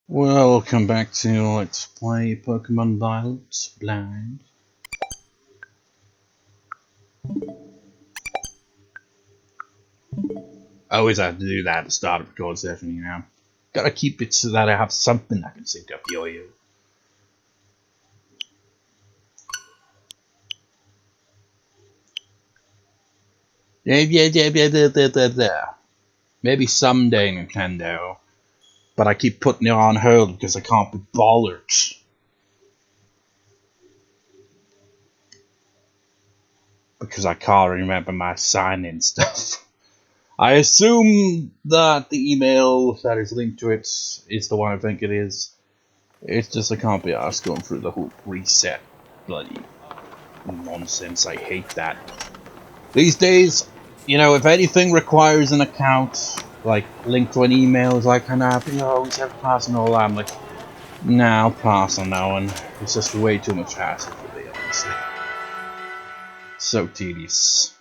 Welcome back to Let's Play Pokemon Violet Blind. I always have to do that at the start of a record session, you know. Gotta keep it so that I have something I can sync up the audio. Maybe someday, Nintendo. But I keep putting it on hold because I can't be bothered. Because I can't remember my sign-in stuff. I assume that the email that is linked to it is the one I think it is. It's just I can't be asked going through the whole reset bloody nonsense. I hate that. These days, you know, if anything requires an account, like linked to an email, is like, you always have to pass and all that. I'm like, nah, I'll pass on that one. It's just way too much hassle for me, honestly. So tedious.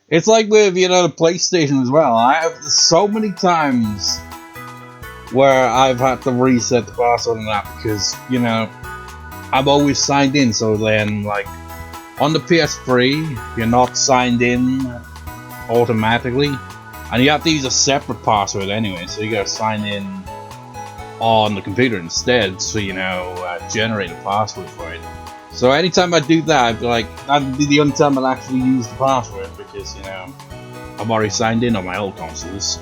It's like with, you know, the PlayStation as well. I have so many times where I've had to reset the password on that because, you know, I'm always signed in. So then, like, on the PS3, you're not signed in automatically. And you have to use a separate password anyway. So you gotta sign in on the computer instead to, you know, generate a password for it. So anytime I do that, I'd be like, that'd be the only time I'll actually use the password because, you know, I'm already signed in on my old consoles.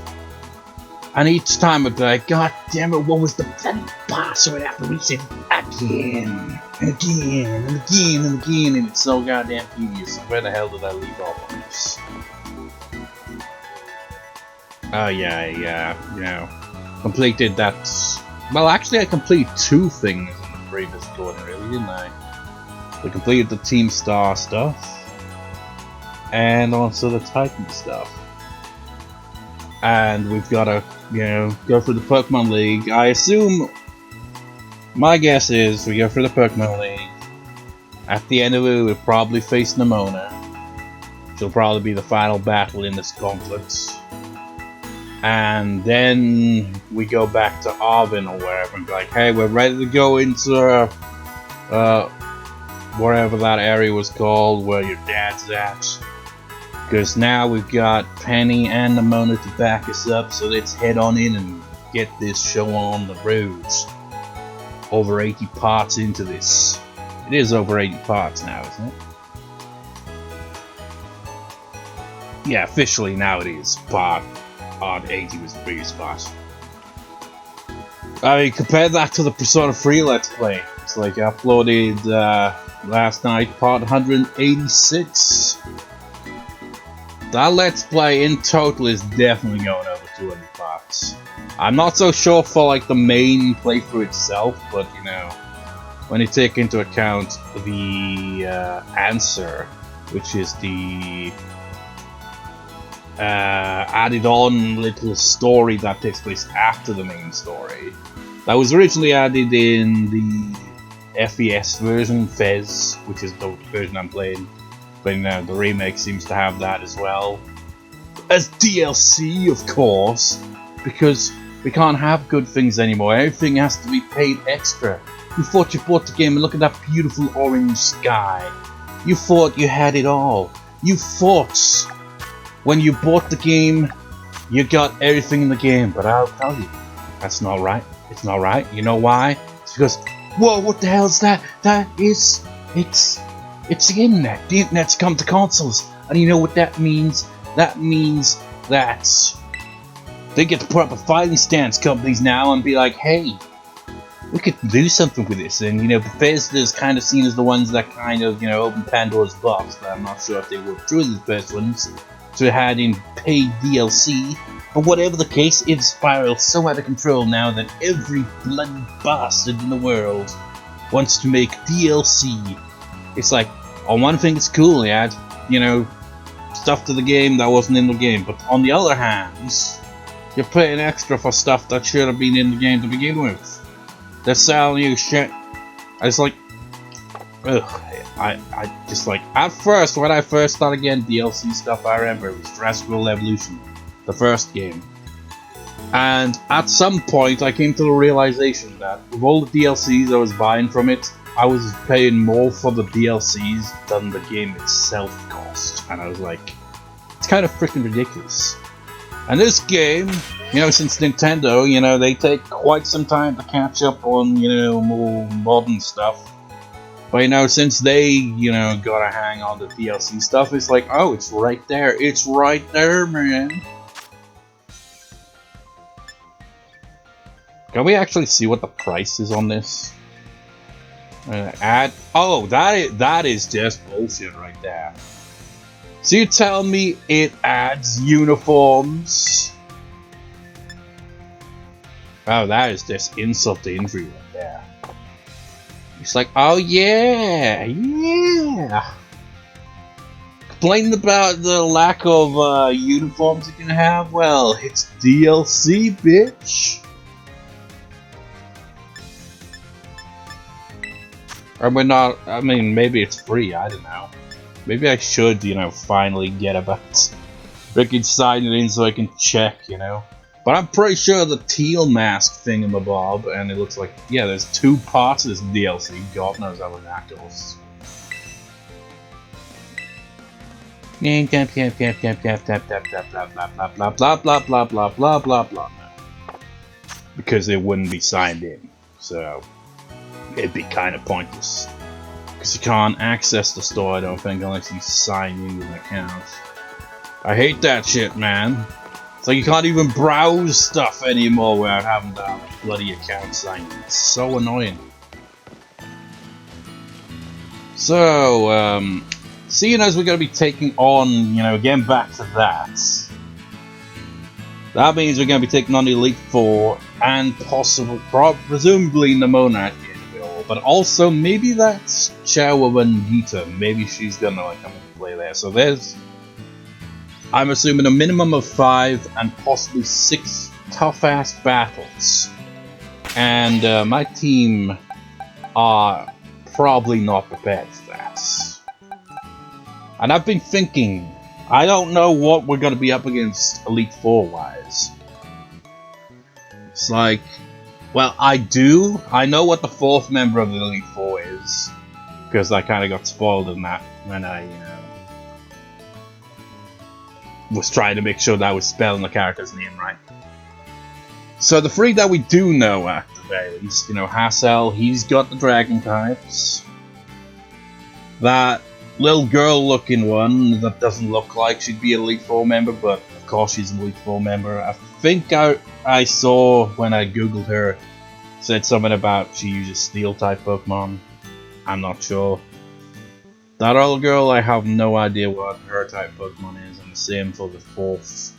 And each time I'd be like, God damn it, what was the bloody password after reset again, and again, and again, and again, and it's so goddamn tedious. Where the hell did I leave off on this? Oh yeah, you know, completed that. Well, actually I completed two things in the previous recording, really, didn't I? We completed the Team Star stuff, and also the Titan stuff. And we've got to, you know, go through the Pokemon League. I assume, my guess is, we go through the Pokemon League. At the end of it, we'll probably face Nemona. She'll probably be the final battle in this gauntlet. And then we go back to Arvin or wherever and be like, hey, we're ready to go into wherever that area was called, where your dad's at. Because now we've got Penny and Nemona to back us up, so let's head on in and get this show on the roads. Over 80 parts into this. It is over 80 parts now, isn't it? Yeah, officially now it is. Part on 80 was the previous part. I mean, compare that to the Persona 3 Let's Play. It's like I uploaded last night, part 186. That Let's Play in total is definitely going over 200 parts. I'm not so sure for like the main playthrough itself, but you know, when you take into account the answer, which is the added on little story that takes place after the main story, that was originally added in the FES version, FES, which is the version I'm playing. But you know, the remake seems to have that as well. As DLC, of course, because we can't have good things anymore. Everything has to be paid extra. You thought you bought the game and look at that beautiful orange sky. You thought you had it all. You thought when you bought the game, you got everything in the game. But I'll tell you, that's not right. It's not right. You know why? It's because, whoa, what the hell is that? It's the internet. The internet's come to consoles. And you know what that means? That means that they get to put up a fighting stance, companies now, and be like, hey, we could do something with this. And, you know, Bethesda's kind of seen as the ones that kind of, you know, open Pandora's box. But I'm not sure if they were truly the first ones to add in paid DLC. But whatever the case, it's spiraled so out of control now that every bloody bastard in the world wants to make DLC. It's like, on one thing it's cool, they add, you know, stuff to the game that wasn't in the game, but on the other hand, you're paying extra for stuff that should have been in the game to begin with. They're selling you shit. It's like, ugh, I just like, at first, when I first started getting DLC stuff, I remember it was Jurassic World Evolution. the first game. And at some point I came to the realization that with all the DLCs I was buying from it, I was paying more for the DLCs than the game itself cost. And I was like, it's kind of freaking ridiculous. And this game, you know, since Nintendo, you know, they take quite some time to catch up on, you know, more modern stuff. But, you know, since they, you know, got a hang on the DLC stuff, it's like, oh, it's right there. It's right there, man. Can we actually see what the price is on this? Oh, that is just bullshit right there. So you tell me it adds uniforms? Oh, that is just insult to injury right there. It's like, oh yeah, yeah. Complaining about the lack of uniforms you can have? Well, it's DLC, bitch. Or we're not, I mean, maybe it's free, I don't know. Maybe I should, you know, finally get about freaking sign it in so I can check, you know. But I'm pretty sure the teal mask thingamabob, and it looks like, yeah, there's 2 parts of this DLC. God knows how ridiculous. Because it wouldn't be signed in, so it'd be kind of pointless. Because you can't access the store, I don't think, unless you sign in with an account. I hate that shit, man. It's like you can't even browse stuff anymore without having to have a bloody account signed in. It's so annoying. So, seeing as we're going to be taking on, you know, getting back to that. That means we're going to be taking on the Elite Four and presumably Nimona at the end of it all. But also, maybe that's Chawa and Gita. Maybe she's going to like come and play there. So there's, I'm assuming, a minimum of 5 and possibly 6 tough-ass battles. And my team are probably not prepared for that. And I've been thinking, I don't know what we're going to be up against Elite Four wise. It's like, well, I know what the 4th member of the Elite Four is, because I kind of got spoiled in that when I was trying to make sure that I was spelling the character's name right. So the 3 that we do know at the very least, you know, Hassel, he's got the dragon types. That little girl looking one that doesn't look like she'd be an Elite Four member, but of course she's an Elite Four member. I think I saw when I googled her, said something about she uses steel type Pokemon. I'm not sure. That little girl, I have no idea what her type Pokemon is, and the same for the 4th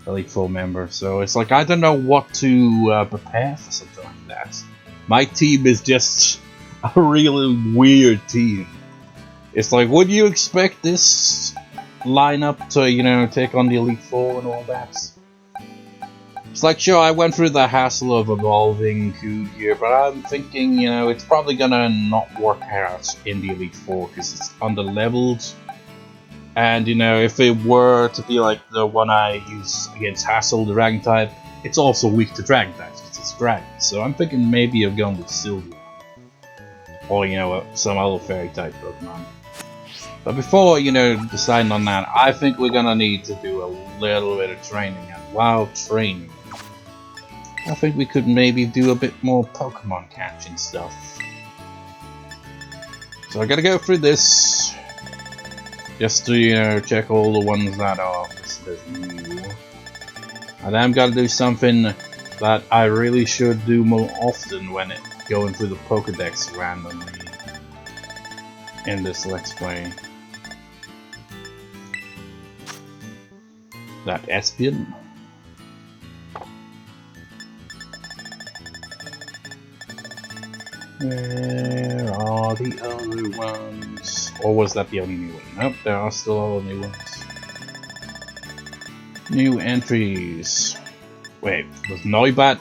Elite Four member. So it's like, I don't know what to prepare for something like that. My team is just a really weird team. It's like, would you expect this lineup to, you know, take on the Elite Four and all that? It's like, sure, I went through the hassle of evolving Cood here, but I'm thinking, you know, it's probably gonna not work out in the Elite Four because it's under-leveled. And, you know, if it were to be like the one I use against Hassel, the Dragon type, it's also weak to Dragon types because it's Dragon. So I'm thinking maybe of going with Sylveon. Or, you know, some other fairy type Pokemon. But before, you know, deciding on that, I think we're gonna need to do a little bit of training. And while training, I think we could maybe do a bit more Pokemon catching stuff. So I gotta go through this, just to, you know, check all the ones that are listed as new. And then I'm gonna do something that I really should do more often when going through the pokedex randomly in this Let's Play. That Espion. Where are the other ones? Or was that the only new one? Nope, there are still other new ones. New entries. Wait, was Noibat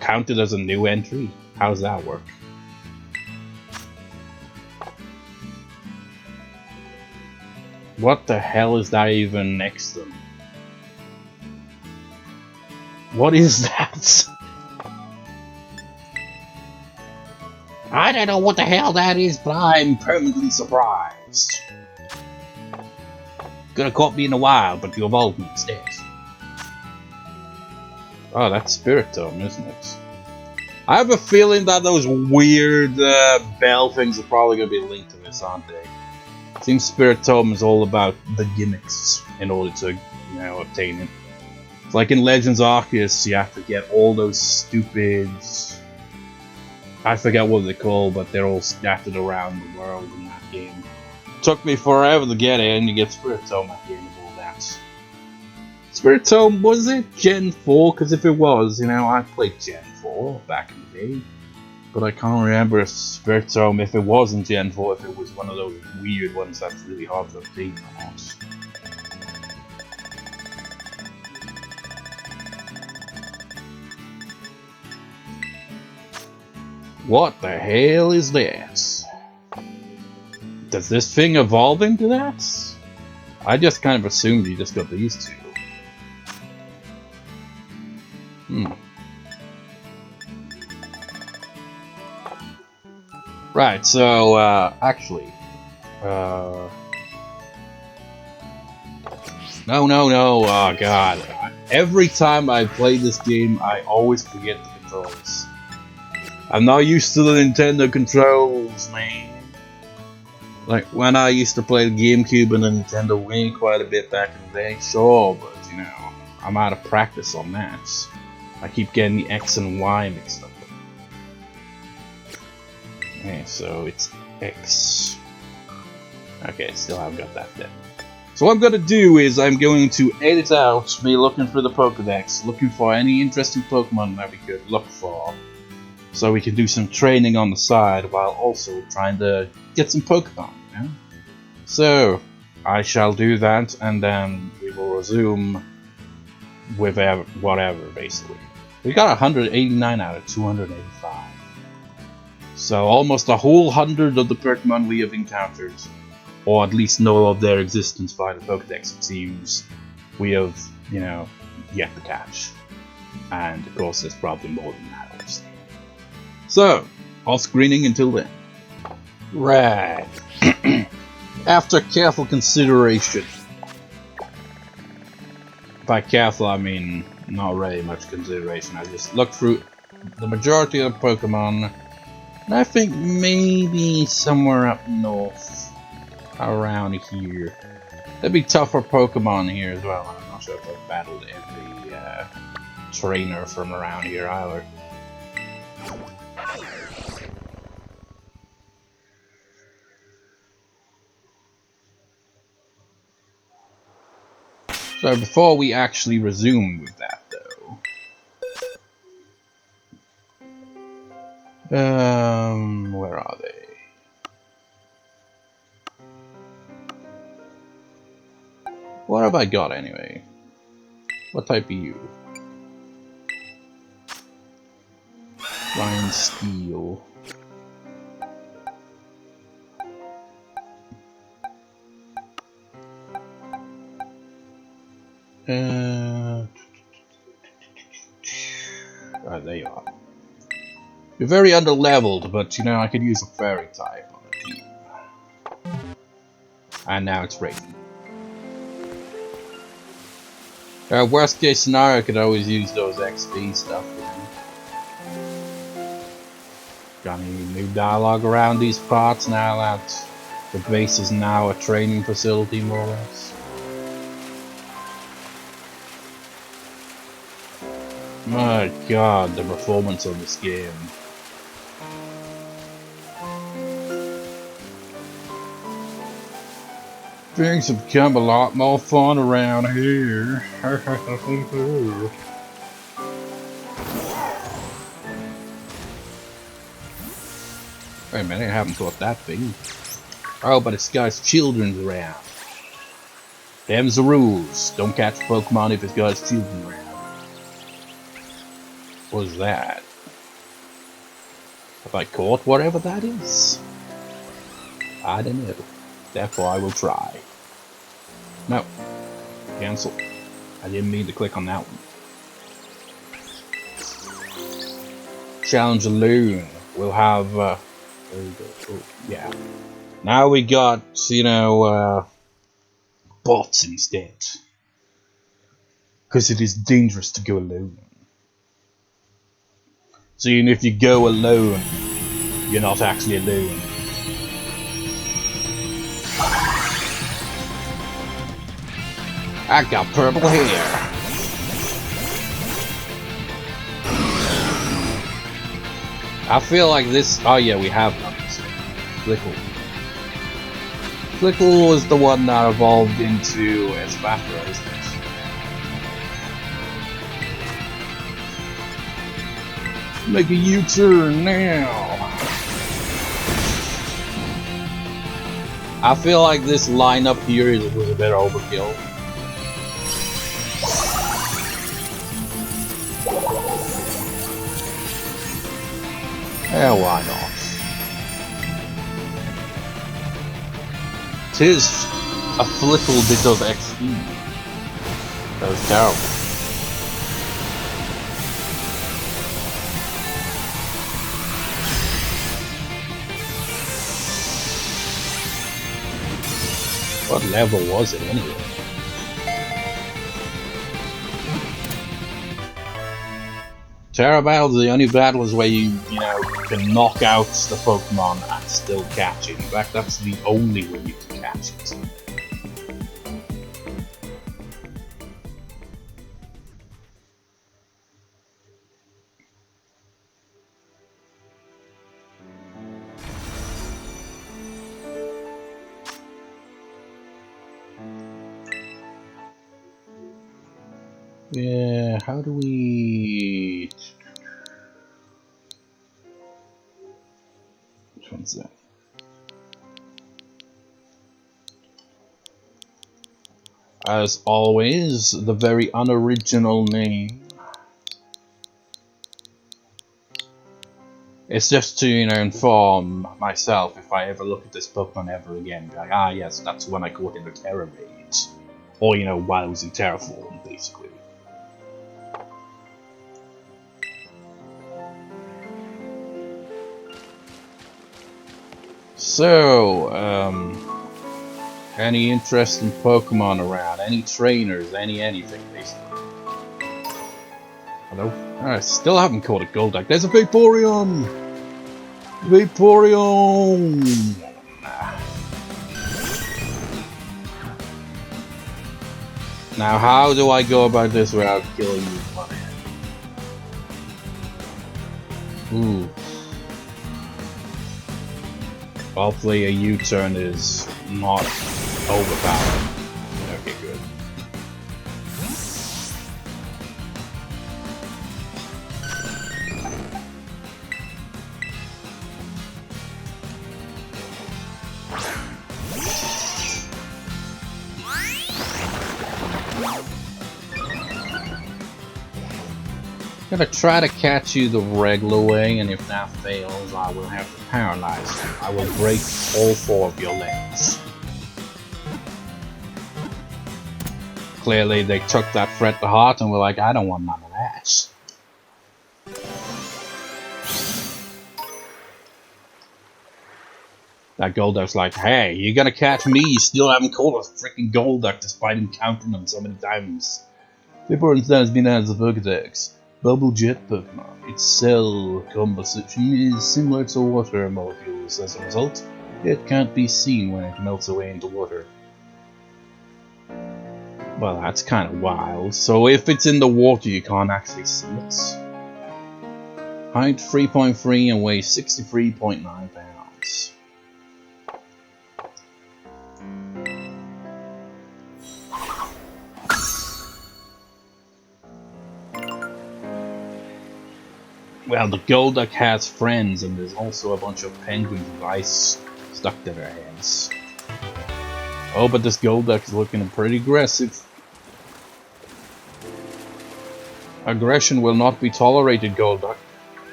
counted as a new entry? How does that work? What the hell is that even next to them? What is that? I don't know what the hell that is, but I'm permanently surprised. Could have caught me in the wild, but you evolved me instead. Oh, that's Spirit Tome, isn't it? I have a feeling that those weird bell things are probably going to be linked to this, aren't they? It seems Spirit Tome is all about the gimmicks in order to, you know, obtain it. It's like in Legends Arceus, you have to get all those stupid... I forget what they're called, but they're all scattered around the world in that game. It took me forever to get it, and you get Spirit Tome at the end of all that. Spirit Tome, was it Gen 4? Because if it was, you know, I played Gen 4 back in the day. But I can't remember if Spirit Tome, if it wasn't Gen 4, if it was one of those weird ones that's really hard to obtain or not. What the hell is this? Does this thing evolve into that? I just kind of assumed you just got these two. Right, so, actually... No, oh god. Every time I play this game, I always forget the controls. I'm not used to the Nintendo controls, man. Like, when I used to play the GameCube and the Nintendo Wii quite a bit back in the day, sure, but, you know, I'm out of practice on that. I keep getting the X and Y mixed up. Okay, so it's X. Okay, still haven't got that then. So what I'm going to do is I'm going to edit out me looking for the Pokedex, looking for any interesting Pokemon that we could look for. So we can do some training on the side while also trying to get some Pokemon, you know? So, I shall do that and then we will resume with whatever, basically. We got 189 out of 285. So almost a whole 100 of the Pokemon we have encountered, or at least know of their existence via the Pokedex, it seems, we have, you know, yet to catch. And of course there's probably more than that, obviously. So, off screening until then. Right. After careful consideration. By careful, I mean not really much consideration. I just looked through the majority of the Pokemon, and I think maybe somewhere up north, around here. There'd be tougher Pokemon here as well. I'm not sure if I've battled every trainer from around here either. So before we actually resume with that, though, where are they? What have I got anyway? What type are you? Flying Steel. Oh, there you are. You're very underleveled, but you know, I could use a fairy type on the team. And now it's raining. Worst case scenario, I could always use those XP stuff. Got any new dialogue around these parts now that the base is now a training facility, more or less? My god, the performance of this game. Things have become a lot more fun around here. Wait a minute, I haven't caught that thing. Oh, but it's got its children around. Them's the rules. Don't catch Pokemon if it's got its children around. What is that? Have I caught whatever that is? I don't know. Therefore I will try. No. Cancel. I didn't mean to click on that one. challenge alone, we'll have. There we go. Oh, yeah. Now we got, you know, bots instead. Because it is dangerous to go alone. So even if you go alone, you're not actually alone. I got purple hair. I feel like this. Oh yeah, we have done this. Flittle. Flittle was the one that evolved into Vaporeon, isn't it? Make a U-turn now. I feel like this lineup here was a bit overkill. Yeah, why not? Tis a Flittle bit of XP. That was terrible. What level was it anyway? Tera battles are the only battles where you know, can knock out the Pokemon and still catch it. In fact, that's the only way you can catch it. Yeah, how do we... Which one's that? As always, the very unoriginal name. It's just to, you know, inform myself if I ever look at this Pokemon ever again. Be like, ah yes, that's when I caught in the Tera raid. Or, you know, while it was in Tera form, basically. So, any interesting Pokemon around? Any trainers? Anything, basically? Hello? I still haven't caught a Golduck. There's a Vaporeon! Vaporeon! Now, how do I go about this without killing you? Ooh. Hopefully a U-turn is not overpowered. Okay, good. I'm gonna try to catch you the regular way, and if that fails, I will have to paralyze you. I will break all 4 of your legs. Clearly, they took that threat to heart and were like, I don't want none of that. That Golduck's like, hey, you're gonna catch me, you still haven't caught a freaking Golduck despite encountering them so many times. Vaporeon has been added to the pokedex. Bubble Jet Pokemon. Its cell composition is similar to water molecules. As a result, it can't be seen when it melts away into water. Well, that's kind of wild. So if it's in the water, you can't actually see it. Height 3.3 and weighs 63.9 pounds. Well, the Golduck has friends, and there's also a bunch of penguins with ice stuck to their heads. Oh, but this Golduck is looking pretty aggressive. Aggression will not be tolerated, Golduck.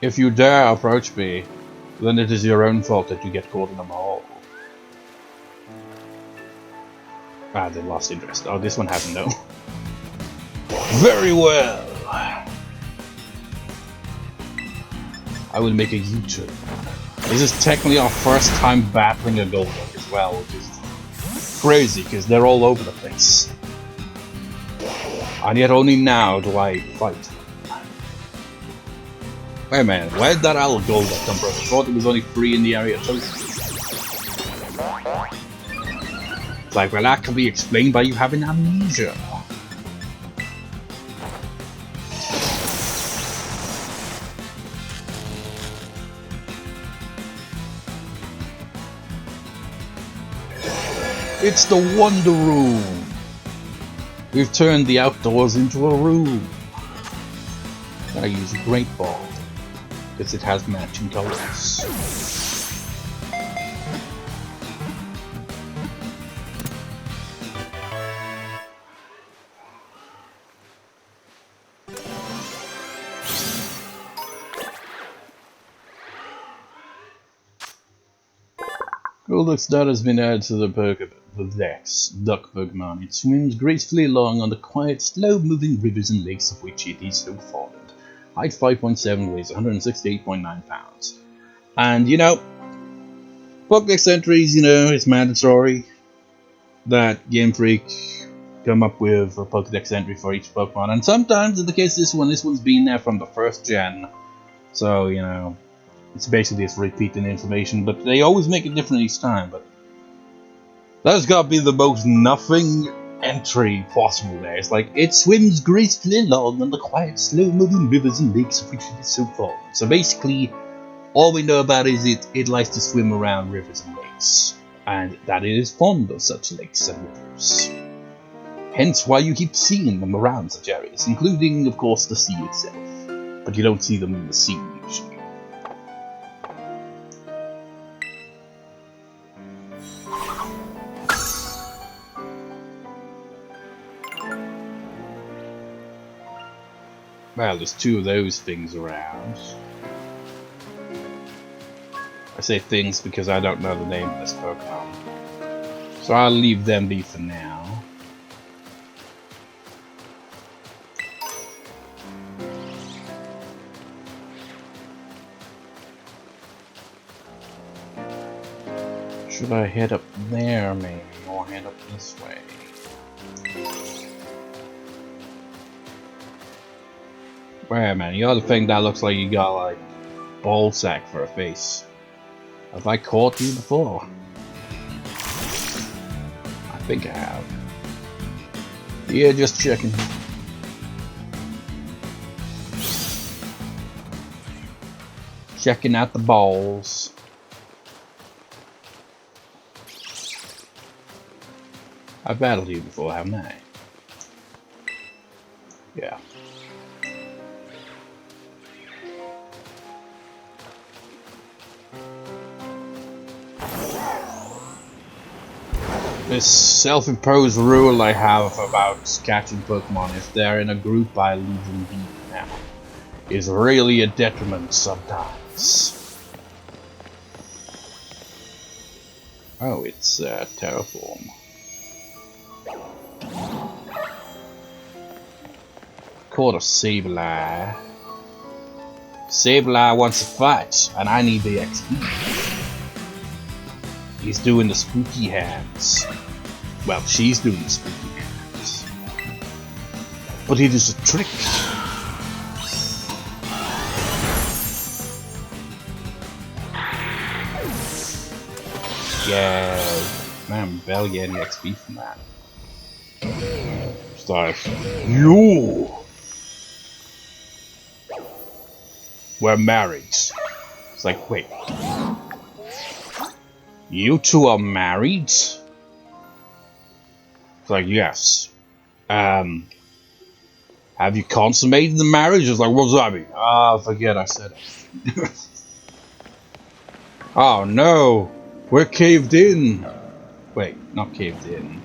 If you dare approach me, then it is your own fault that you get caught in a hole. Ah, they lost interest. Oh, this one has no. Very well. I will make a U-turn. This is technically our first time battling a Golduck as well, which is crazy because they're all over the place. And yet only now do I fight. Wait a minute, where did that owl Golduck come from? I thought it was only 3 in the area too. It's like, well, that can be explained by you having amnesia. It's the Wonder Room! We've turned the outdoors into a room. I use a Great Ball, because it has matching colors. Golduck's dot has been added to the pokedex, Duck Pokemon. It swims gracefully along on the quiet, slow-moving rivers and lakes of which it is so fond. Height 5.7, weighs 168.9 pounds. And, you know, Pokedex entries, you know, it's mandatory that Game Freak come up with a Pokedex entry for each Pokemon. And sometimes, in the case of this one's been there from the first gen. So, you know, it's basically just repeating information, but they always make it different each time. But that's gotta be the most nothing entry possible there. It's like, it swims gracefully along on the quiet, slow-moving rivers and lakes of which it is so fond. So basically, all we know about is it likes to swim around rivers and lakes, and that it is fond of such lakes and rivers. Hence why you keep seeing them around such areas, including, of course, the sea itself. But you don't see them in the sea usually. Well, there's 2 of those things around. I say things because I don't know the name of this Pokemon. So I'll leave them be for now. Should I head up there maybe, or head up this way? Wait a minute, you got the thing that looks like you got like ball sack for a face. Have I caught you before? I think I have. Yeah, just checking. Checking out the balls. I've battled you before, haven't I? Yeah. This self-imposed rule I have about catching Pokemon, if they're in a group I leave them be now, is really a detriment sometimes. Oh, it's Terraform. Caught a Sableye. Sableye wants to fight, and I need the XP. He's doing the spooky hands. Well, she's doing the spooky hands. But it is a trick. Yeah, man, barely getting XP from that. Starts. You! We're married. It's like, wait. You 2 are married? It's like, yes. Have you consummated the marriage? It's like, what's that mean? Ah, forget I said it. Oh no! We're caved in! Wait, not caved in.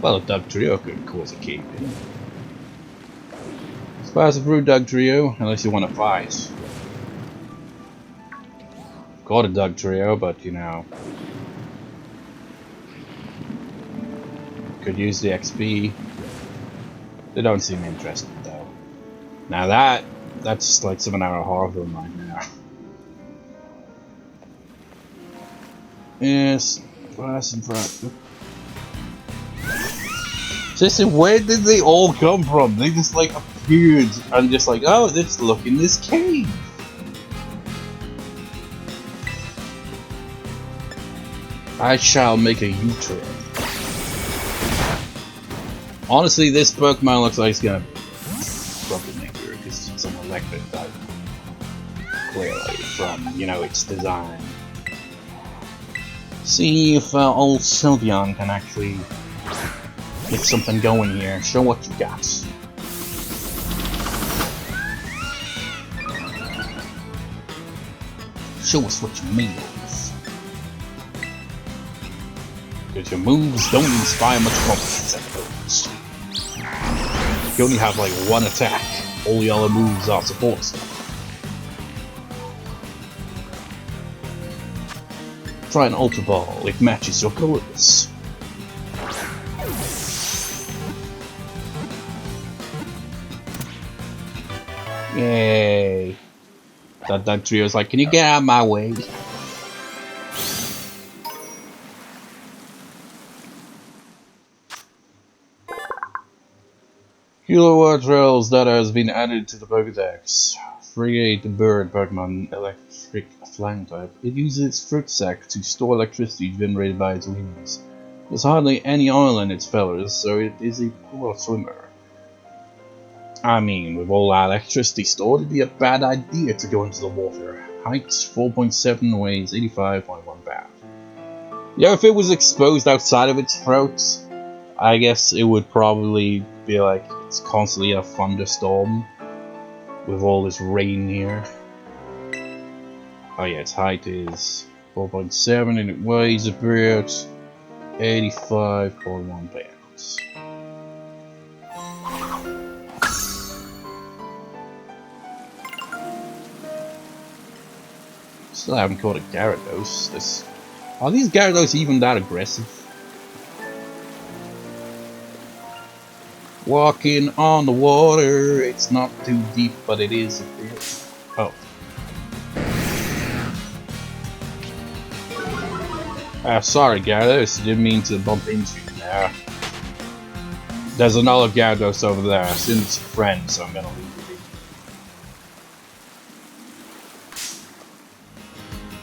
Well, a Doug Trio could cause a cave in. Spice of Root Doug Trio, unless you want to fight. Got a Doug Trio, but you know. Could use the XP. They don't seem interested though. Now that's like some of our horror film right now. Yes, fast and fast. Seriously, where did they all come from? They just like appeared and just like, oh, let's look in this cave. I shall make a U-turn. Honestly, this Pokemon looks like it's gonna be a troublemaker because it's an electric type. Clearly, from, you know, its design. See if old Sylveon can actually get something going here. Show what you got. Show us what you made of. Because your moves don't inspire much confidence at first. You only have like one attack. All the other moves are support stuff. Try an Ultra Ball, it matches your colors. Yay. That trio's like, can you get out of my way? Kilowattrels that has been added to the pokedex. Frigate the bird Pokemon electric flying type. It uses its fruit sac to store electricity generated by its wings. There's hardly any oil in its feathers, so it is a poor swimmer. I mean, with all that electricity stored, it'd be a bad idea to go into the water. Height 4.7, weighs 85.1 pounds. Yeah, if it was exposed outside of its throat, I guess it would probably be like it's constantly a thunderstorm with all this rain here. Oh yeah, its height is 4.7 and it weighs about 85.1 pounds. Still haven't caught a Gyarados. Are these Gyarados even that aggressive? Walking on the water, it's not too deep, but it is a bit. Oh. Sorry Gyarados, didn't mean to bump into you there. There's another Gyarados over there, I assume it's a friend, so I'm gonna leave it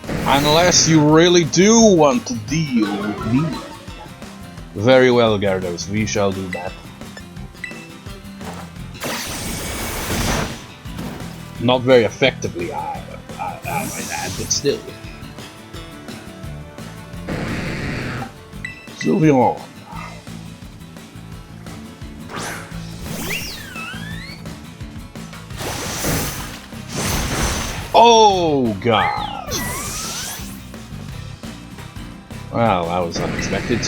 be. Unless you really do want to deal with me. Very well Gyarados, we shall do that. Not very effectively, I might add, but still. Sylveon. Oh god. Well, that was unexpected.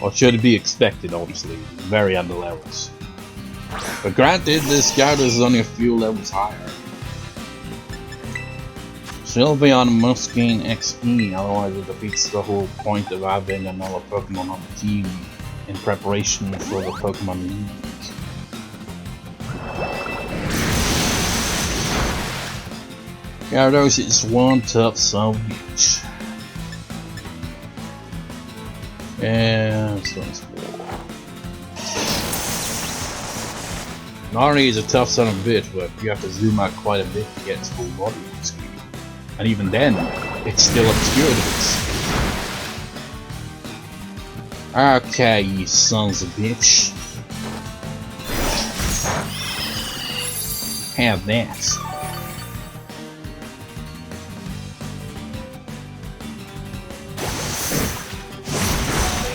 Or should it be expected, honestly. Very underlevels. But granted, this Gyarados is only a few levels higher. Sylveon must gain XP, otherwise it defeats the whole point of having another Pokemon on the team in preparation for the Pokemon League. Gyarados is one tough son of a bitch. And so it's not only is a tough son of a bitch, but you have to zoom out quite a bit to get its full body on screen. And even then, it's still obscured a bit. Okay, you sons of bitch. Have that.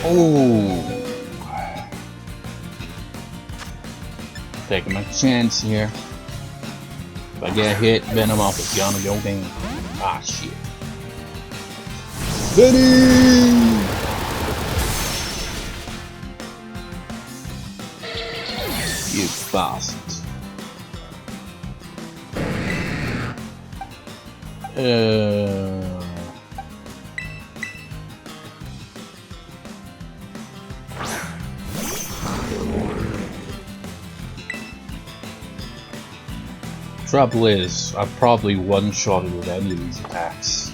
Oh. Taking my chance here. If I get hit, Venomoth is gonna go down. Ah, shit. Benny! You bastard. Trouble is, I've probably one-shotted with any of these attacks.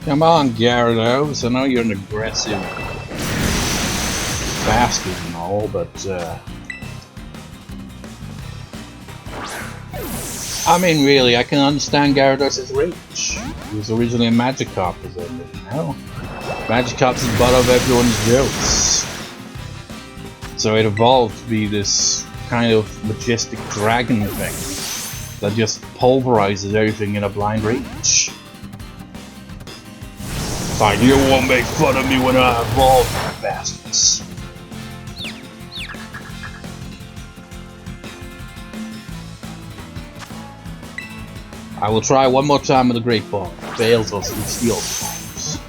Come on, Gyarados. I know you're an aggressive bastard and all, but I mean, really, I can understand Gyarados' rage. He was originally a Magikarp, presumably, you know? Magikarp's the butt of everyone's jokes. So it evolved to be this kind of majestic dragon thing that just pulverizes everything in a blind rage. It's like, you won't make fun of me when I evolve, you bastards. I will try one more time with the Great Ball. Fails us with Steel Balls.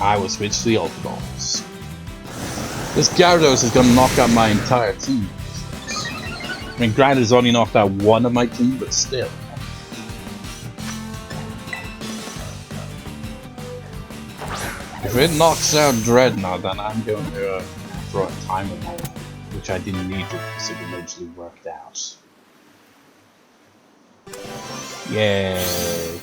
I will switch to the Ultra Balls. This Gyarados is gonna knock out my entire team. I mean, granted, it's only knocked out one of my team, but still. If it knocks out Dreadnought, then I'm going to throw a timer on, which I didn't need to because it eventually worked out. Yay!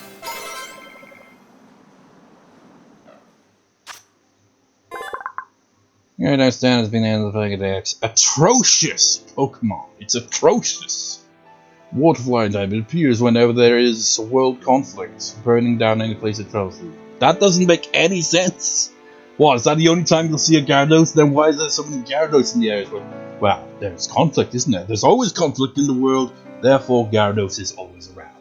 Gyarados down has been able to pokedex. Atrocious Pokemon! It's atrocious! Waterfly type. It appears whenever there is a world conflict, burning down any place it travels through. That doesn't make any sense! What, is that the only time you'll see a Gyarados? Then why is there so many Gyarados in the areas where... Well, there's conflict, isn't there? There's always conflict in the world, therefore Gyarados is always around.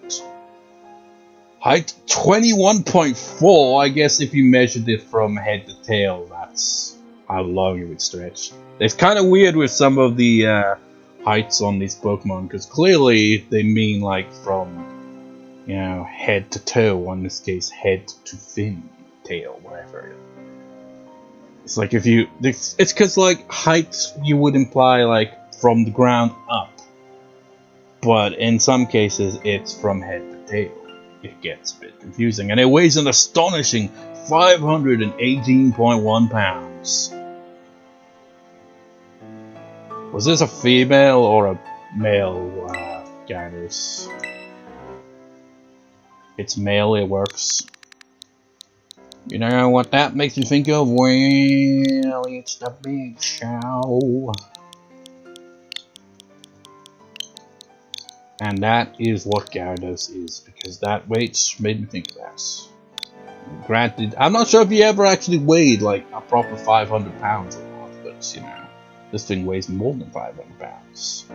Height 21.4, I guess if you measured it from head to tail, that's how long it would stretch. It's kind of weird with some of the heights on these Pokemon, because clearly they mean like from, you know, head to toe, or in this case head to fin, tail, whatever. It's like if you, it's because like height you would imply like from the ground up, but in some cases it's from head to tail. It gets a bit confusing, and it weighs an astonishing 518.1 pounds. Was this a female or a male Gyarados? It's male, it works. You know what that makes me think of? Well, it's the big show. And that is what Gyarados is, because that weight made me think of that. Granted, I'm not sure if he ever actually weighed like a proper 500 pounds or not, but you know, this thing weighs more than 500 pounds.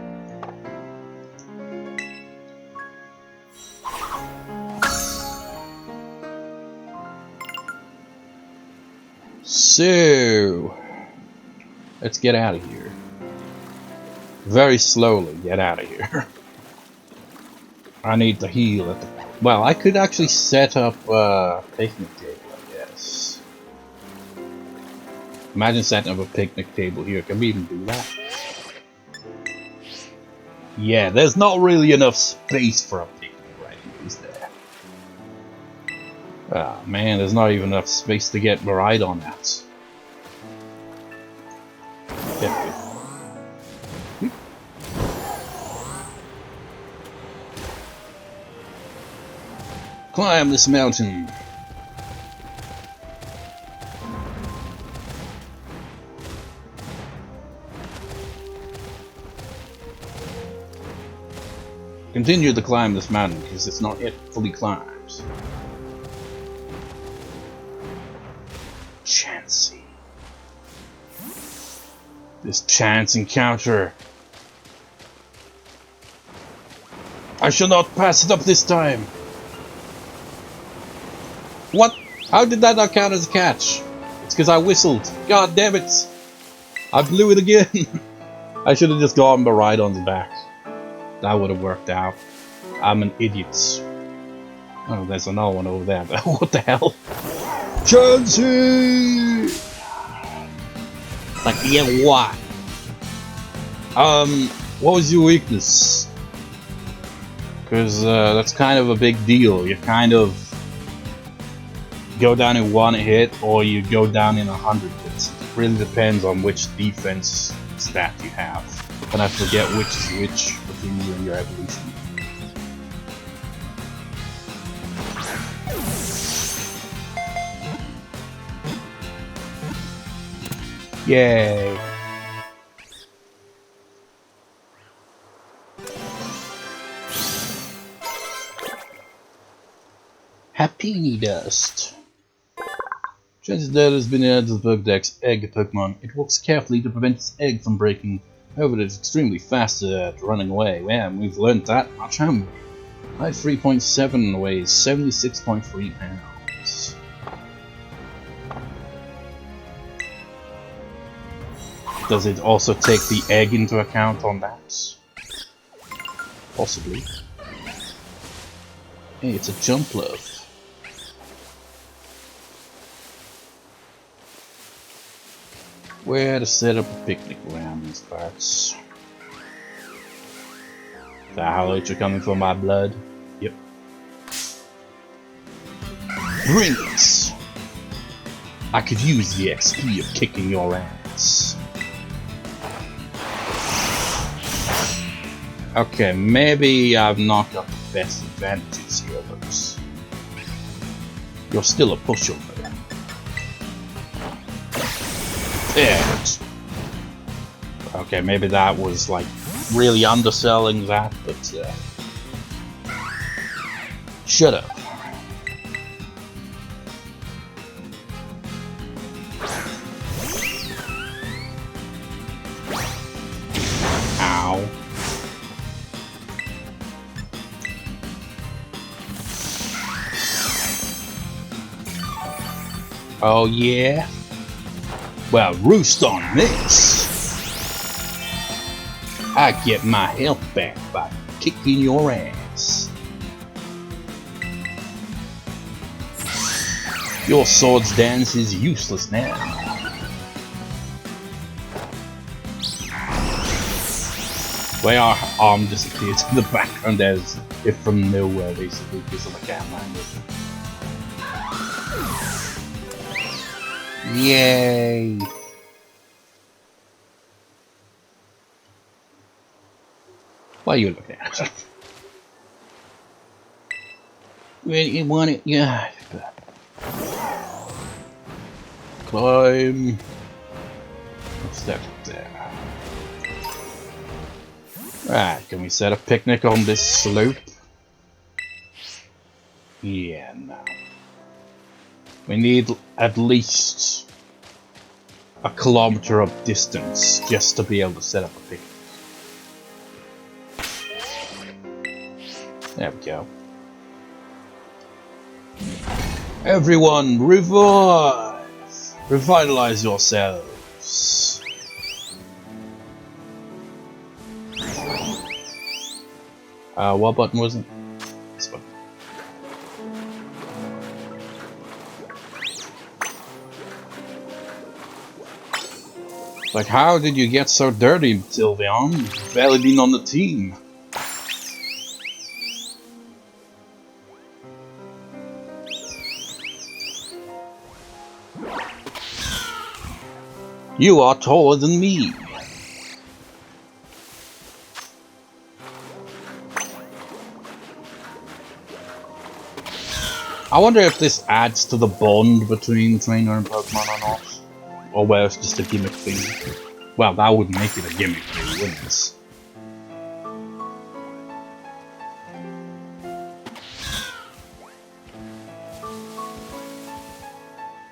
So, let's get out of here. Very slowly get out of here. I need to heal at the... Well, I could actually set up a picnic table, I guess. Imagine setting up a picnic table here. Can we even do that? Yeah, there's not really enough space for a picnic right now, is there? Ah, man, there's not even enough space to get right on that. Climb this mountain. Continue to climb this mountain because it's not yet fully climbed. Chansey. This chance encounter. I shall not pass it up this time. What? How did that not count as a catch? It's because I whistled. God damn it! I blew it again. I should have just gone right on the back. That would have worked out. I'm an idiot. Oh, there's another one over there. What the hell? Chansey! Like, yeah, what? What was your weakness? Because that's kind of a big deal. You kind of go down in one hit, or you go down in 100 hits. It really depends on which defense stat you have. And I forget which is which between you and your evolution. Yay! Happy Dust. Chansey that has been added to the pokedex egg Pokemon. It walks carefully to prevent its egg from breaking. However, it is extremely fast at running away. Yeah, we've learned that much, haven't we? Height 3.7 weighs 76.3 pounds. Does it also take the egg into account on that? Possibly. Hey, it's a Jumpluff. Where to set up a picnic around these parts? Is that how you're coming for my blood? Yep. Bring it! I could use the XP of kicking your ass. Okay, maybe I've not got the best advantages here, but you're still a pushover. Yeah. Okay, maybe that was like really underselling that, but shut up. Ow. Oh yeah? Well, roost on this! I get my health back by kicking your ass. Your sword's dance is useless now. Why our arm disappears in the background as if from nowhere, basically, because of the cat language. Yay! Why are you looking at it? Where do you want it? Yeah. Climb. What's that there? Right, can we set a picnic on this slope? Yeah, no. We need at least a kilometer of distance just to be able to set up a picnic. There we go. Everyone, revive! Revitalize yourselves. What button was it? This button. Like, how did you get so dirty, Sylveon? You've barely been on the team. You are taller than me. I wonder if this adds to the bond between trainer and Pokemon or not. Or whether it's just a gimmick thing. Well, that would make it a gimmick thing, wouldn't it?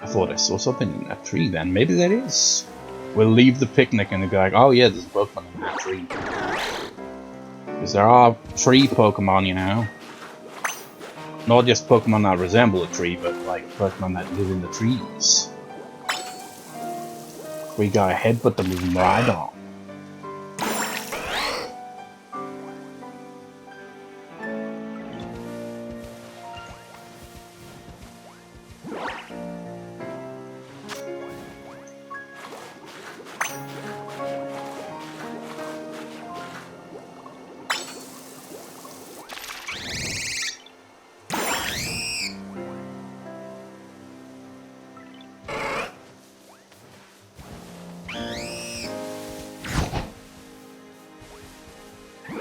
I thought I saw something in that tree then. Maybe that is. We'll leave the picnic and they'll be like, oh yeah, there's a Pokemon in that tree. Because there are tree Pokemon, you know. Not just Pokemon that resemble a tree, but like Pokemon that live in the trees. We got a headbutt to move them right on.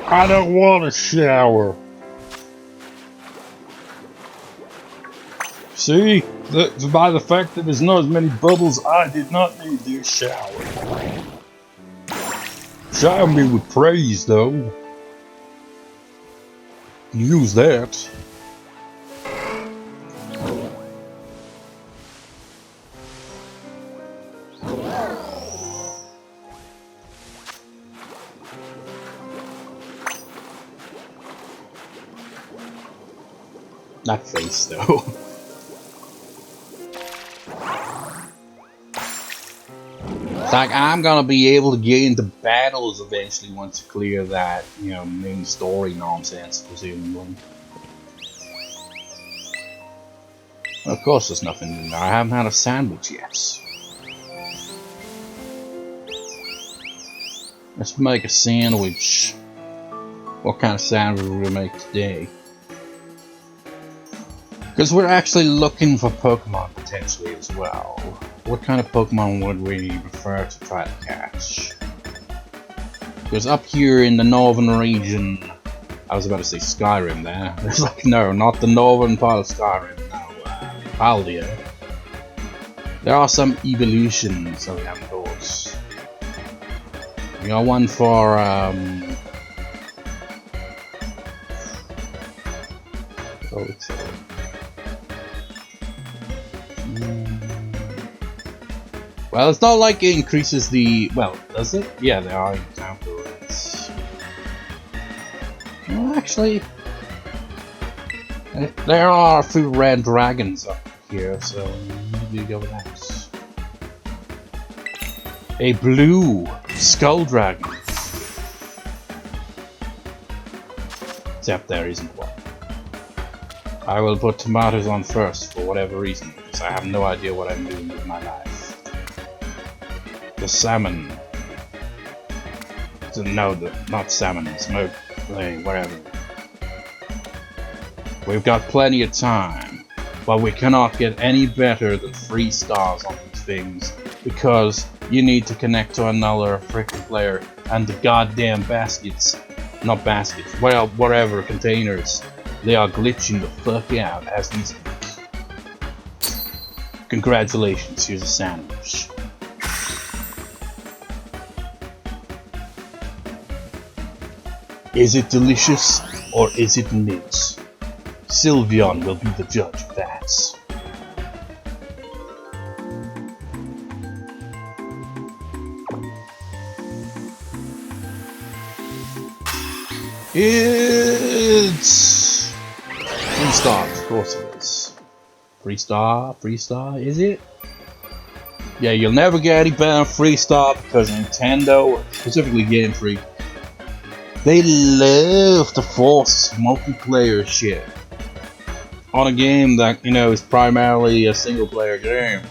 I don't want to shower. See? By the fact that there's not as many bubbles, I did not need this shower. Shower me with praise, though. Use that. That face, though. It's like I'm gonna be able to get into battles eventually once you clear that, you know, main story nonsense, presumably. Of course, there's nothing in there. I haven't had a sandwich yet. Let's make a sandwich. What kind of sandwich will we make today? Because we're actually looking for Pokemon potentially as well. What kind of Pokemon would we prefer to try to catch? Because up here in the northern region, I was about to say Skyrim there. It's like, no, not the northern part of Skyrim, no, Paldia. There are some evolutions of Gyarados. We got one for, well, it's not like it increases the... Well, does it? Yeah, there are encounter rates. Well, actually... There are a few red dragons up here, so maybe go with that. A blue skull dragon. Except there isn't one. I will put tomatoes on first, for whatever reason, because I have no idea what I'm doing with my life. The salmon. No, not salmon, smoke, whatever. We've got plenty of time, but we cannot get any better than 3 stars on these things, because you need to connect to another freaking player, and the goddamn baskets, not baskets, well, whatever, containers, they are glitching the fuck out as we speak. Congratulations, here's a sandwich. Is it delicious, or is it mint? Sylveon will be the judge of that. It's 3 stars, of course it is. 3 star, is it? Yeah, you'll never get any better than 3 star because Nintendo, specifically Game Freak, they love to force multiplayer shit on a game that, you know, is primarily a single player game.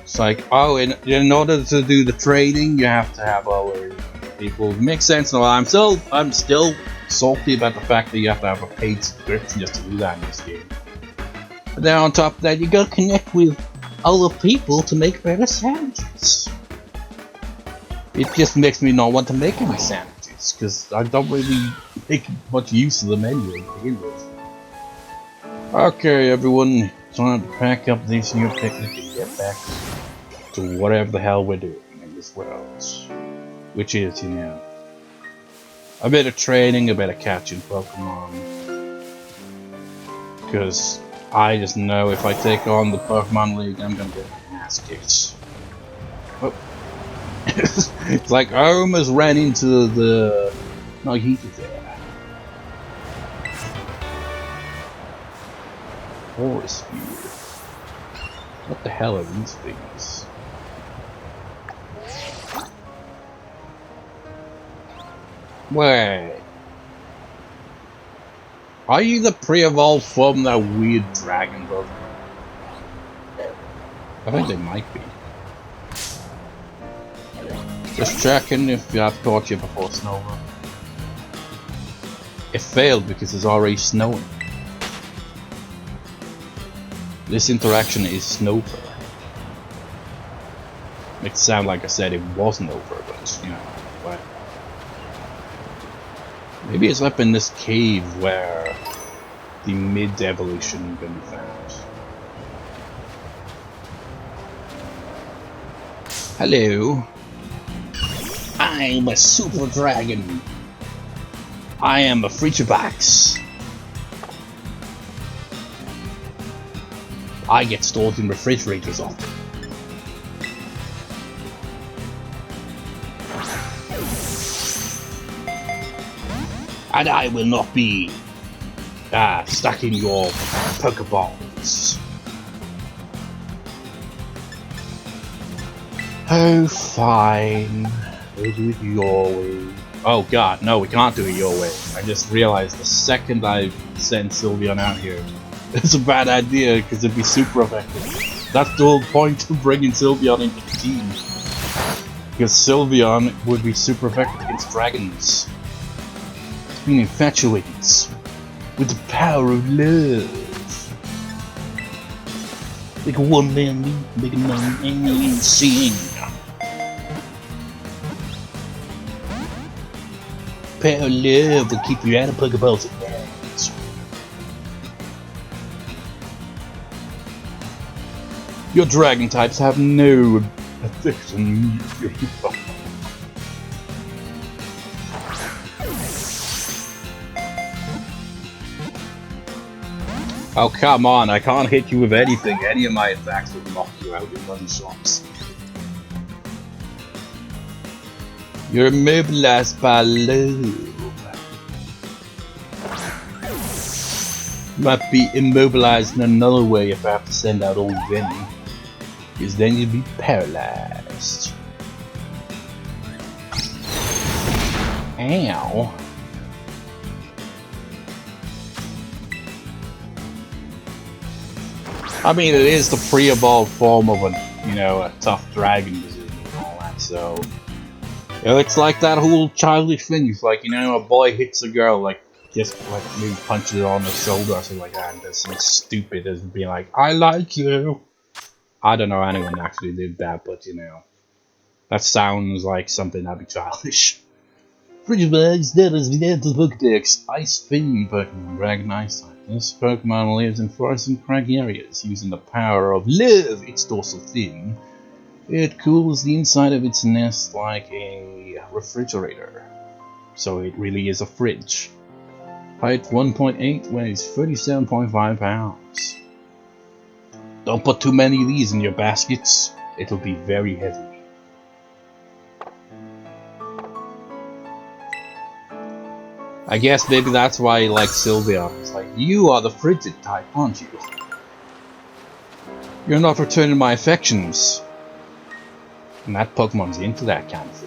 It's like, oh, in order to do the trading, you have to have other people. It makes sense. No, I'm still salty about the fact that you have to have a paid subscription just to do that in this game. But then on top of that, you gotta connect with other people to make better sandwiches. It just makes me not want to make any sandwiches, because I don't really make much use of the menu to begin with. Okay, everyone, time to pack up this new picnic and get back to whatever the hell we're doing in this world. Which is, you know, a bit of training, a bit of catching Pokemon. Because I just know if I take on the Pokemon League, I'm gonna get my ass kicked. Oh. It's like I almost ran into the... No, he did there. Forest Spear. What the hell are these things? Wait. Are you the pre-evolved from that weird dragon book? I think they might be. Just checking if I've caught you before snowing. It failed because it's already snowing. This interaction is snowfall. Makes it sound like I said it wasn't over, but you know, what? Maybe it's up in this cave where the mid-evolution can be found. Hello. I'm a super dragon. I am a Frigibax. I get stored in refrigerators often. And I will not be stuck in your Pokeballs. Oh, fine. We'll do it your way. Oh god, no, we can't do it your way. I just realized the second I send Sylveon out here, it's a bad idea because it'd be super effective. That's the whole point of bringing Sylveon into the team. Because Sylveon would be super effective against dragons. Being infatuated with the power of love. Like a one-man league, make a man sing. Power of love will keep you out of Pokeballs at night. Your dragon types have no effect on me. Oh come on, I can't hit you with anything. Any of my attacks would knock you out with one shots. You're immobilized by love. Might be immobilized in another way if I have to send out old Venny. Because then you'd be paralyzed. Ow. I mean, it is the pre-evolved form of a tough dragon disease and all that, so... it's like that whole childish thing, it's like, a boy hits a girl, like, just, like, maybe punches her on the shoulder or something like that, and does something stupid as being like, I like you! I don't know anyone actually did that, but, that sounds like something that'd be childish. Frigibax, that is the pokedex. Ice Fin Pokemon, Dragon Ice type. This Pokemon lives in forests and craggy areas, using the power of love, its dorsal fin. It cools the inside of its nest like a refrigerator. So it really is a fridge. Height 1.8, weighs 37.5 pounds. Don't put too many of these in your baskets, it'll be very heavy. I guess maybe that's why he likes Sylveon. It's like, you are the frigid type, aren't you? You're not returning my affections. And that Pokemon's into that kind of thing.